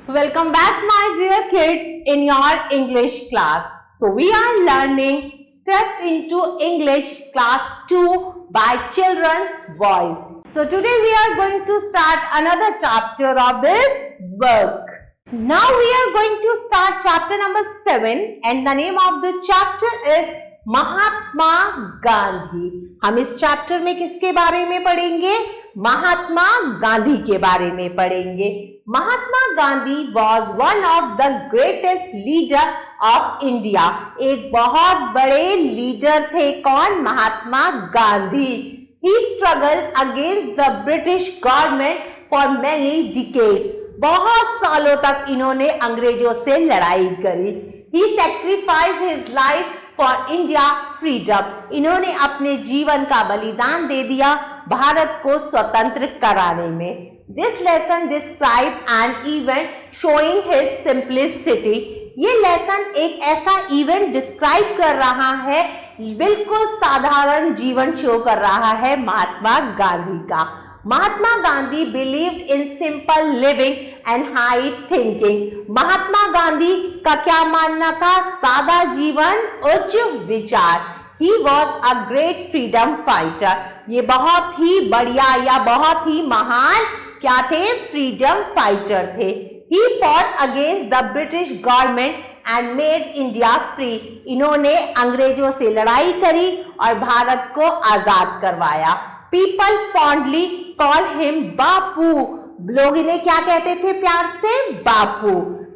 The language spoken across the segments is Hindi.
Welcome back, my dear kids, in your English class. So we are learning Step into English Class 2 by Children's Voice. So today we are going to start another chapter of this book. Now we are going to start chapter number 7 and the name of the chapter is Mahatma Gandhi. हम इस चैप्टर में किसके बारे में पढ़ेंगे? महात्मा गांधी के बारे में पढ़ेंगे। Mahatma Gandhi was one of the greatest leader of India. एक बहुत बड़े लीडर थे। कौन? Mahatma Gandhi. He struggle against the British government for many decades. बहुत सालों तक इन्होंने अंग्रेजों से लड़ाई करी। He sacrificed his life for India freedom. इन्होंने अपने जीवन का बलिदान दे दिया भारत को स्वतंत्र कराने में। This lesson describe an event showing his simplicity. ये लेसन एक ऐसा इवेंट डिस्क्राइब कर रहा है, बिल्कुल साधारण जीवन शो कर रहा है महात्मा गांधी का। Mahatma Gandhi believed in simple living and high thinking. Mahatma Gandhi का क्या मानना था? सादा जीवन, उच्च विचार। He was a great freedom fighter. ये बहुत ही बढ़िया या बहुत ही महान क्या थे? फ्रीडम फाइटर थे। He fought against the British government and made India free. इन्होंने अंग्रेजों से लड़ाई करी और भारत को आजाद करवाया। People fondly call him Bapu. लोग इन्हें क्या कहते थे प्यार से? Bapu.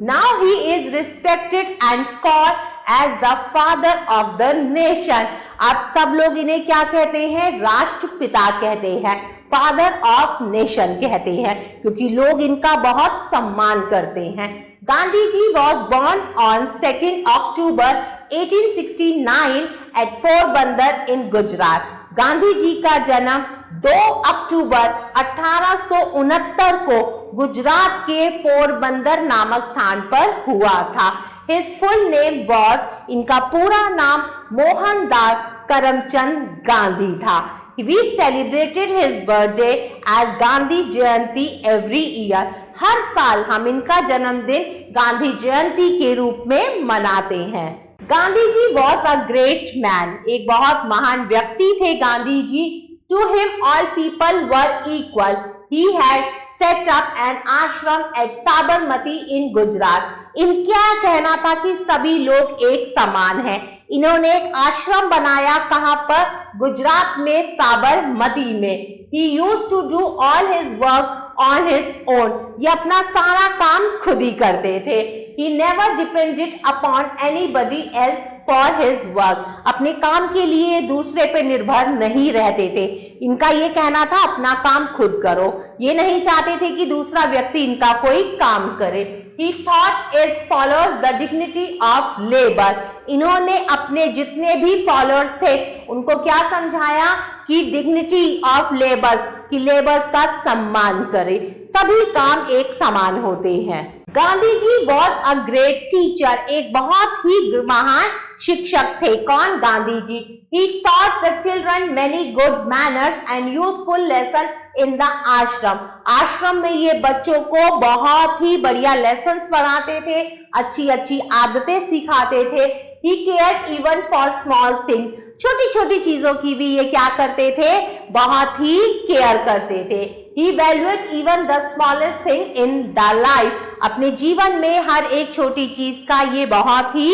Now he is respected and called as the father of the nation. अब सब लोग इन्हें क्या कहते हैं? राष्ट्रपिता कहते हैं, फादर ऑफ नेशन कहते हैं, क्योंकि लोग इनका बहुत सम्मान करते हैं। Gandhi ji was born on 2 October 1869 at Porbandar in Gujarat. Gandhi ji का जन्म 2 अक्टूबर 1869 को गुजरात के पोरबंदर नामक स्थान पर हुआ था। His full name was, इनका पूरा नाम मोहनदास करमचंद गांधी था। We celebrated his birthday as Gandhi Jayanti every year. हर साल हम इनका जन्मदिन गांधी जयंती के रूप में मनाते हैं। Gandhi ji was a great man. एक बहुत महान व्यक्ति थे गांधी जी। To him all people were equal. He had set up an ashram at Sabarmati in Gujarat. इनका कहना था कि सभी लोग एक समान हैं। इन्होंने एक आश्रम बनाया, कहां पर? गुजरात में, साबरमती में। He used to do all his work on his own. ये अपना सारा काम खुद ही करते थे। He never depended upon anybody else for his work. अपने काम के लिए दूसरे पे निर्भर नहीं रहते थे। इनका ये कहना था अपना काम खुद करो। ये नहीं चाहते थे कि दूसरा व्यक्ति इनका कोई काम करे। He taught his followers the dignity of labor. इन्होंने अपने जितने भी फॉलोअर्स थे उनको क्या समझाया? कि डिग्निटी ऑफ लेबर्स, कि लेबर्स का सम्मान करे, सभी काम एक समान होते हैं। Gandhi ji was a great teacher. एक बहुत ही महान शिक्षक थे। कौन? Gandhi ji. He taught the children many good manners and useful lesson in the ashram. आश्रम में ये बच्चों को बहुत ही बढ़िया लेसन्स पढ़ाते थे, अच्छी अच्छी आदतें सिखाते थे। He cared even for small things. छोटी छोटी चीजों की भी ये क्या करते थे? बहुत ही केयर करते थे। He valued even the smallest thing in the life. अपने जीवन में हर एक छोटी चीज का ये बहुत ही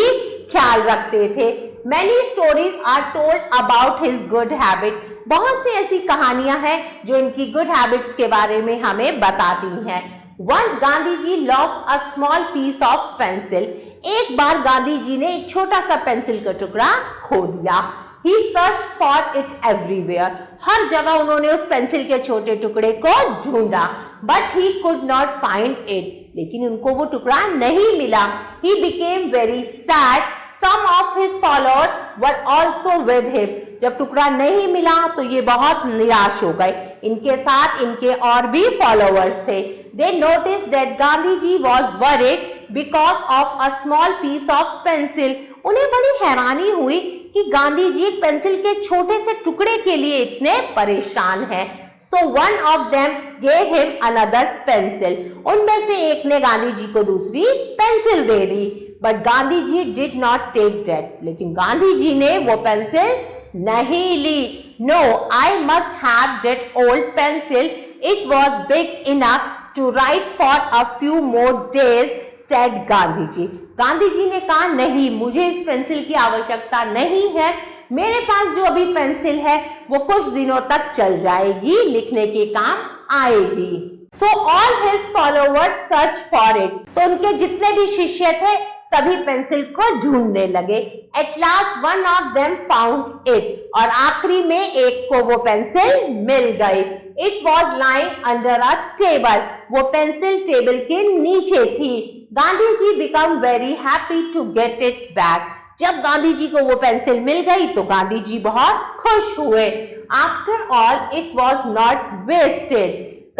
ख्याल रखते थे। Many stories are told about his good habit. बहुत सी ऐसी कहानियां हैं जो इनकी गुड हैबिट्स के बारे में हमें बताती हैं। Once Gandhi ji lost a small piece of pencil. एक बार गांधी जी ने एक छोटा सा पेंसिल का टुकड़ा खो दिया। He searched for it everywhere. हर जगह उन्होंने उस पेंसिल के छोटे टुकड़े को ढूंढा, but he could not find it. लेकिन उनको वो टुकड़ा नहीं मिला। He became very sad. Some of his followers were also with him. जब टुकड़ा नहीं मिला तो ये बहुत निराश हो गए। इनके साथ इनके और भी फॉलोअर्स थे। They noticed that Gandhi ji was worried because of a small piece of pencil. उन्हें बड़ी हैरानी हुई कि गांधी जी एक पेंसिल के छोटे से टुकड़े के लिए इतने परेशान हैं। So one of them gave him another pencil. उनमें से एक ने गांधी जी को दूसरी पेंसिल दे दी. But Gandhi ji did not take that. लेकिन गांधी जी ने वो पेंसिल नहीं ली. No, I must have that old pencil. It was big enough to write for a few more days, said Gandhi ji. Gandhi ji ने कहा नहीं, मुझे इस पेंसिल की आवश्यकता नहीं है. मेरे पास जो अभी पेंसिल है वो कुछ दिनों तक चल जाएगी, लिखने के काम आएगी. So all his followers searched for it. तो उनके जितने भी शिष्य थे सभी पेंसिल को ढूंढने लगे. At last one of them found it. और आखिरी में एक को वो पेंसिल मिल गई. It was lying under a table. वो पेंसिल टेबल के नीचे थी. गांधी जी became very happy to get it back. जब गांधी जी को वो पेंसिल मिल गई तो गांधी जी बहुत खुश हुए. After all, it was not wasted.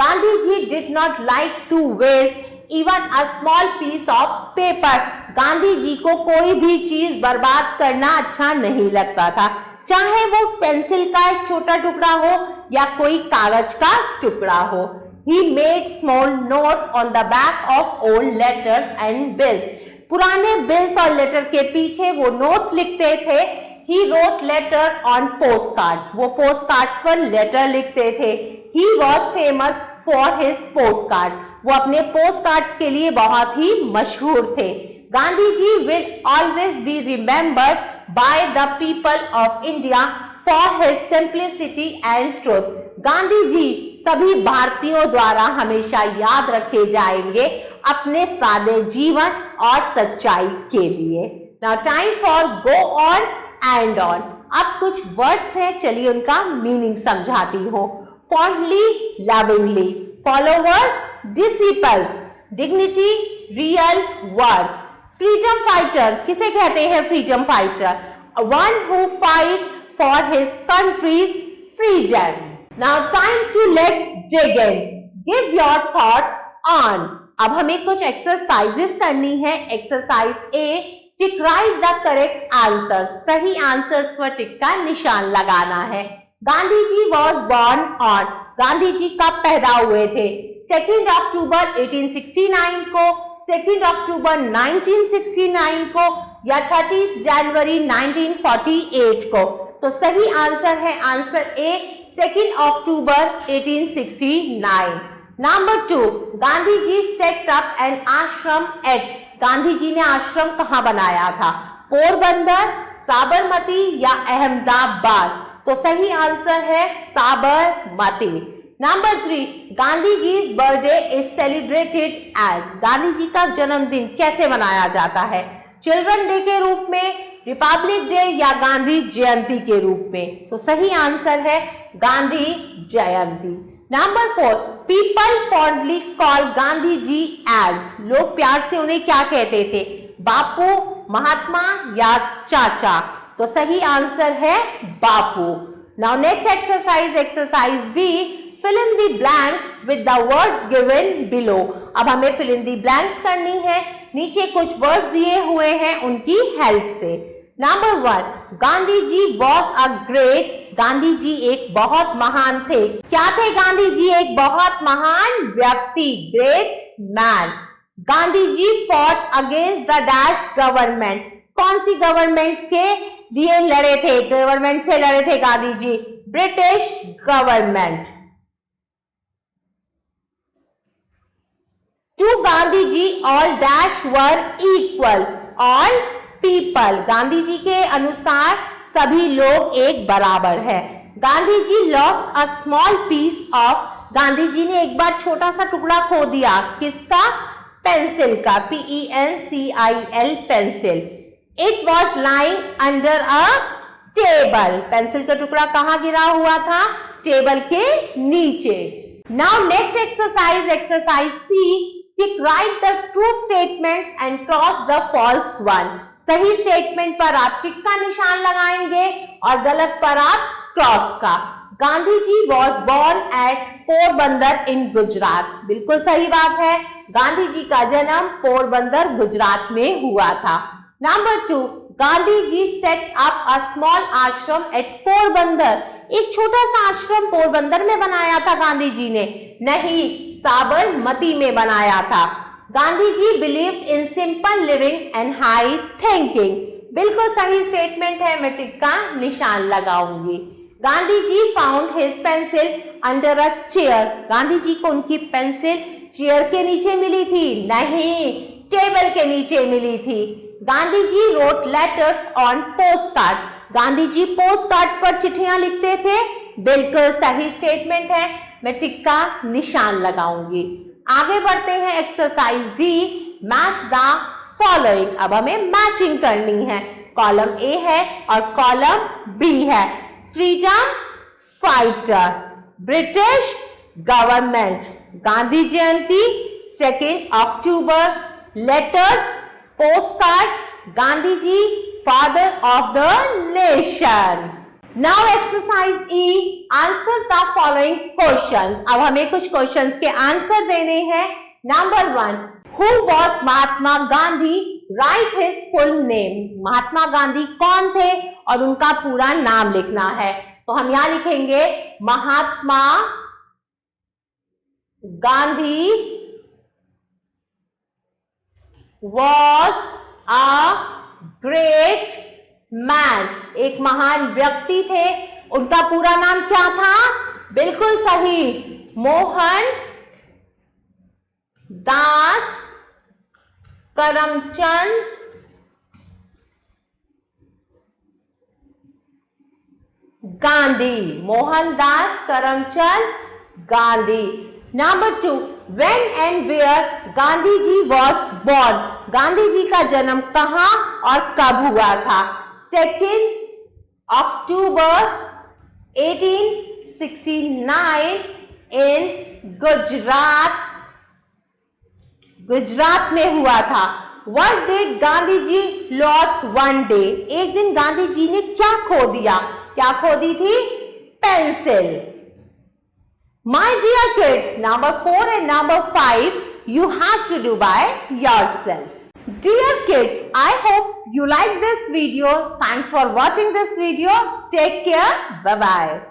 Gandhi ji did not like to waste even a small piece of paper. Gandhi ji को कोई भी चीज बर्बाद करना अच्छा नहीं लगता था, चाहे वो पेंसिल का एक छोटा टुकड़ा हो या कोई कागज का टुकड़ा हो. He made small notes on the back of old letters and bills. पुराने बिल्स और लेटर के पीछे वो नोट्स लिखते थे. He wrote letter on postcards. वो postcards पर लेटर लिखते थे. He was famous for his postcard. वो अपने postcards के लिए बहुत ही मशहूर थे. गांधी जी will always be remembered by the people of India for his simplicity and truth. Gandhi ji सभी भारतीयों द्वारा हमेशा याद रखे जाएंगे अपने सादे जीवन और सच्चाई के लिए. Now time for go on and on. अब कुछ वर्ड्स हैं, चलिए उनका मीनिंग समझाती हूँ. Fondly, lovingly. Followers, disciples. Dignity, real worth. Freedom fighter, किसे कहते हैं freedom fighter? One who fights for his country's freedom. Now time to let's dig in. Give your thoughts on. अब हमें कुछ एक्सरसाइजेस करनी है. Exercise A, tick right the correct answer. सही आंसर्स पर टिक का निशान लगाना है. Gandhi ji was born on. Gandhi ji कब पैदा हुए थे? 2 अक्टूबर 1869 को, 2 अक्टूबर 1969 को या 30 जनवरी 1948 को. तो सही आंसर है answer A, 2 October 1869. Number 2, Gandhi ji set up an ashram at. Gandhi ji ने आश्रम कहाँ बनाया था? पोरबंदर, साबरमती या अहमदाबाद. तो सही आंसर है Sabarmati. Number 3, Gandhi ji's birthday is celebrated as. Gandhi ji का जन्मदिन कैसे मनाया जाता है? चिल्ड्रन डे के रूप में, रिपब्लिक डे या गांधी जयंती के रूप में. तो सही आंसर है Gandhi Jayanti. Number 4, people fondly call Gandhi ji as. लोग प्यार से उन्हें क्या कहते थे? बापू, महात्मा या चाचा. तो सही आंसर है Bapu. Now next exercise, exercise B, fill in the blanks with the words given below. अब हमें fill in the blanks करनी है. नीचे कुछ वर्ड्स दिए हुए हैं उनकी हेल्प से. Number 1, Gandhi ji was a great. Gandhi ji एक बहुत महान थे. क्या थे गांधी जी? एक बहुत महान व्यक्ति, great man. Gandhi ji fought against the dash government. कौन सी गवर्नमेंट के लिए लड़े थे? गवर्नमेंट से लड़े थे Gandhi ji, British government. To Gandhi ji all dash were equal. all people. Gandhi ji के अनुसार सभी लोग एक बराबर है. Gandhi ji lost a small piece of. Gandhi ji ने एक बार छोटा सा टुकड़ा खो दिया. किसका? पेंसिल का, PENCIL pencil. It was lying under a table. Pencil का टुकड़ा कहाँ गिरा हुआ था? टेबल के नीचे. Now next exercise, exercise C. Tick write the true statements and cross the false one. सही स्टेटमेंट पर आप टिक का निशान लगाएंगे और गलत पर आप क्रॉस का. Gandhi ji was born at Porbandar in Gujarat. बिल्कुल सही बात है. गांधी जी का जन्म पोरबंदर गुजरात में हुआ था. Number 2, Gandhi ji set up a small ashram at Porbandar. एक छोटा सा आश्रम पोरबंदर में बनाया था गांधी जी ने? नहीं, साबरमती में बनाया था। Gandhi ji believed in simple living and high thinking. बिल्कुल सही स्टेटमेंट है, मैं टिक का निशान लगाऊंगी। Gandhi ji found his pencil under a chair. Gandhi ji को उनकी पेंसिल चेयर के नीचे मिली थी? नहीं, टेबल के नीचे मिली थी। Gandhi ji wrote letters on postcard. Gandhi ji postcard पर चिट्ठियां लिखते थे? बिल्कुल सही स्टेटमेंट है, मैं टिक का निशान लगाऊंगी। आगे बढ़ते हैं exercise D, match the following. अब हमें मैचिंग करनी है। कॉलम ए है और कॉलम बी है। Freedom fighter, British government, Gandhi Jayanti 2 October, letters, postcard, Gandhi ji father of the nation. Now exercise E, answer the following questions. अब हमें कुछ क्वेश्चंस के आंसर देने हैं। Number 1, who was Mahatma Gandhi? Write his full name. Mahatma Gandhi कौन थे और उनका पूरा नाम लिखना है। तो हम यहां लिखेंगे Mahatma Gandhi was a great man। एक महान व्यक्ति थे। उनका पूरा नाम क्या था? बिल्कुल सही, Mohandas Karamchand Gandhi. Mohandas Karamchand Gandhi. Number 2, when and where Gandhi ji was born? Gandhi ji का जन्म कहां और कब हुआ था? 2 अक्टूबर 1869 इन गुजरात में हुआ था। What did Gandhi ji lost one day? एक दिन गांधी जी ने क्या खो दिया? क्या खो दी थी? Pencil. My dear kids, number 4 and number 5 you have to do by yourself. Dear kids, I hope you like this video. Thanks for watching this video. Take care. Bye bye.